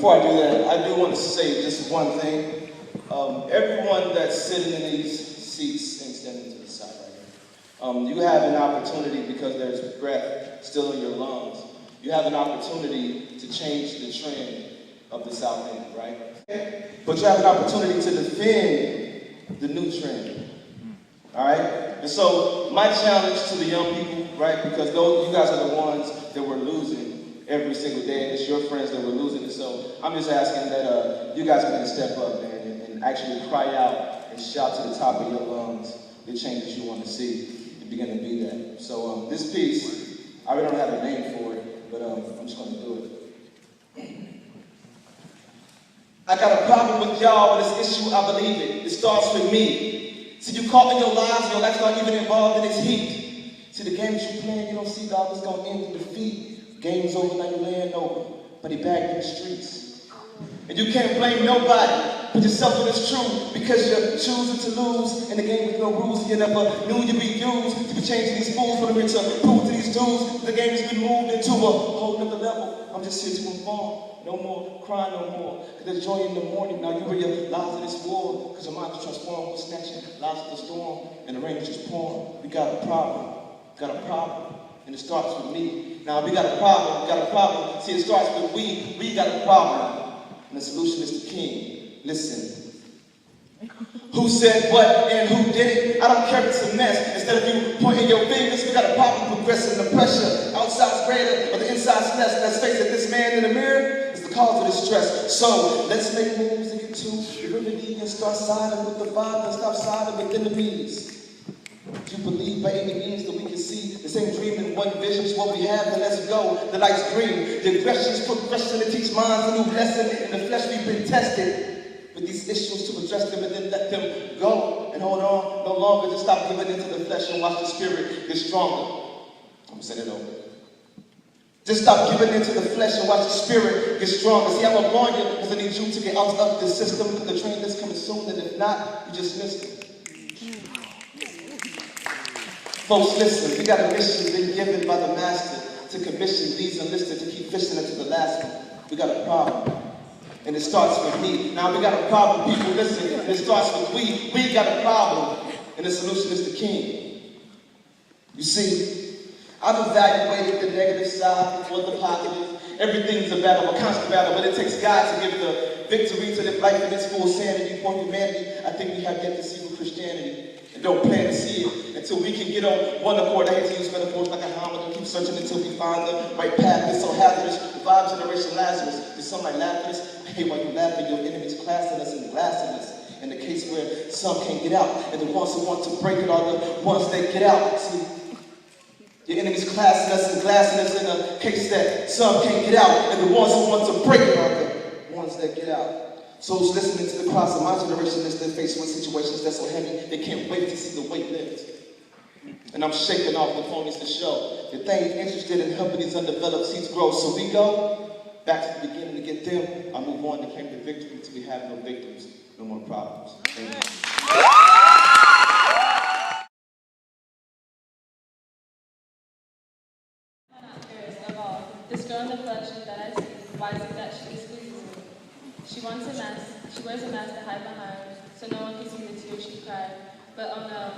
before I do that, I do want to say just one thing. Everyone that's sitting in these seats and standing to the side right here, you have an opportunity because there's breath still in your lungs. You have an opportunity to change the trend of the South End, right? But you have an opportunity to defend the new trend, all right? And so my challenge to the young people, right, because you guys are the ones that we're losing every single day, and it's your friends that we're losing. And so I'm just asking that you guys can step up, man, and actually cry out and shout to the top of your lungs the changes you want to see and begin to be that. So this piece, I really don't have a name for it, but I'm just going to do it. I got a problem with y'all, but this issue, I believe it. It starts with me. See, you caught in your lives, your life's not even involved in its heat. See, the games you playing, you don't see God is going to end in defeat. Game's over, now you're laying over, but he back in the streets. And you can't blame nobody but yourself when it's true, because you're choosing to lose in the game with no rules. You never knew you'd be used to be changing these fools, but I'm here to prove to these dudes the game has been moved into a whole nother level. I'm just here to inform. No more crying, no more. Cause there's joy in the morning. Now you realize of this war. Cause your mind is transformed. We're snatching lives of the storm. And the rain is just pouring. We got a problem. Got a problem. And it starts with me. Now we got a problem. We got a problem. See, it starts with we. We got a problem. And the solution is the king. Listen. Who said what and who did it? I don't care if it's a mess. Instead of you pointing your fingers, we got a problem progressing the pressure. Outside's greater, but the inside's less. Let's face it, this man in the mirror is the cause of this stress. So let's make moves and get to the remedy and start siding with the Father and stop siding with enemies. Do you believe by any means that we can see the same dream in one vision is what we have? Then let's go. The light's green. The aggression's progression to teach minds a new lesson. In the flesh we've been tested with these issues to address them and then let them go and hold on no longer. Just stop giving into the flesh and watch the spirit get stronger. I'm gonna say it over. Just stop giving into the flesh and watch the spirit get stronger. See, I'm gonna warn you because I need you to get out of this system because the train is coming soon, and if not, you just missed it. Folks, listen, we got a mission been given by the master to commission these enlisted to keep fishing until the last one. We got a problem. And it starts with me. Now we got a problem, people, listen. And it starts with we. We got a problem. And the solution is the king. You see, I've evaluated the negative side, what the positive. Everything's a battle, a constant battle, but it takes God to give the victory to live life in its full sanity for humanity. I think we have yet to see with Christianity. And don't plan to see it until we can get on one accord. I hate to use metaphors like a hammer and keep searching until we find the right path. It's so hazardous. Revive Generation Lazarus. There's something like Lazarus. I hate why you laughing. Your enemies classing us and glassing us. In the case where some can't get out, and the ones who want to break it are the ones that get out. See, your enemies classing us and glassing us in a case that some can't get out, and the ones who want to break it are the ones that get out. So who's listening to the cross of my generation is that faced with situations that's so heavy, they can't wait to see the weight lift. And I'm shaking off the phonies to show that they ain't interested in helping these undeveloped seeds grow. So we go back to the beginning to get them. I move on to claim the victory until we have no victims, no more problems. Thank you. This girl in the collection that I see, why is it that she squeezes me? She wants a mask, she wears a mask to hide behind, so no one can see the tears she cried. But oh no,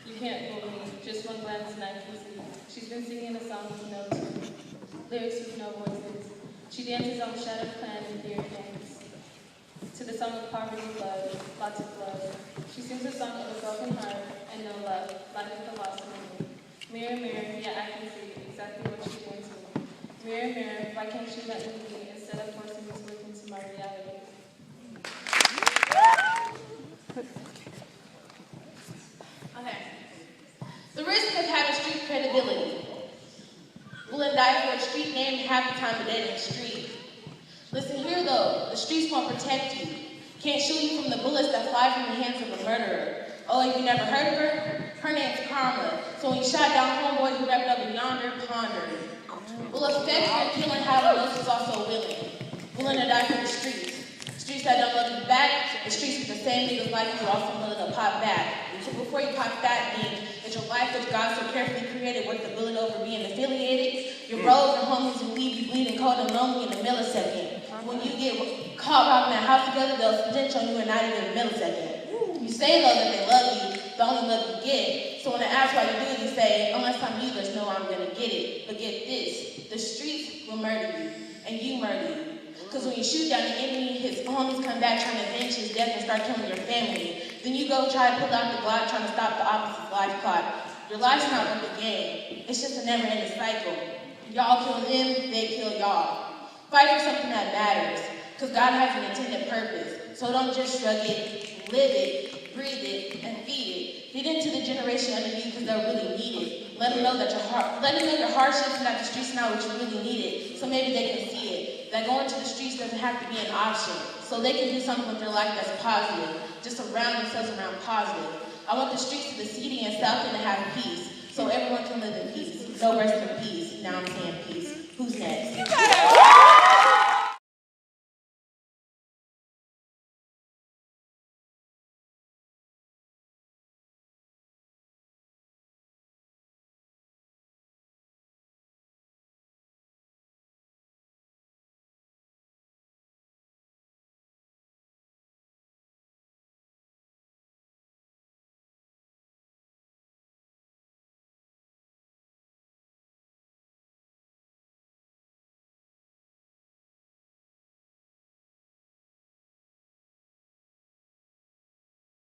you can't fool me, just one glance and I can see. She's been singing a song with no tune, lyrics with no voices. She dances on Shattered Clan and Dear Things, to the song of poverty, blood, lots of blood. She sings a song of a broken heart and no love, life with a lost memory. Mirror, mirror, yeah I can see exactly what she's doing to me. Mirror, mirror, why can't you let me be instead of forcing me to look into my reality? Okay. The risk of having street credibility. Willing to die for a street name half the time, but dead in the street. Listen here though, the streets won't protect you. Can't shield you from the bullets that fly from the hands of a murderer. Oh, you never heard of her? Her name's Karma. So when you shot down homeboys who repped up yonder, pondered. Will affect your killing how else is also willing to die for the streets. Streets that don't love you back, the streets with the same niggas like you also willing to pop back. So before you pop that means that your life which God so carefully created worth the bullet over being affiliated. Your bros and homies who leave you bleeding cold and lonely in a millisecond. When you get caught robbing that house together, they'll snitch on you in not even a millisecond. You say though that they love you, the only love you get. So when I ask why you do it, you say, unless I'm you, there's no way I'm gonna get it. But get this, the streets will murder you, and you murder you. Because when you shoot down the enemy, his homies come back trying to avenge his death and start killing your family. Then you go try to pull out the Glock trying to stop the opposite life clock. Your life's not worth the game. It's just a never-ending cycle. Y'all kill them, they kill y'all. Fight for something that matters, because God has an intended purpose. So don't just shrug it, live it, breathe it, and feed it. Feed into the generation under you because they'll really need it. Let them know that your hardships and that the streets are not what you really needed, so maybe they can see it. That going to the streets doesn't have to be an option, so they can do something with their life that's positive, just surround themselves around positive. I want the streets of the city and South End to have peace, so everyone can live in peace. So rest in peace.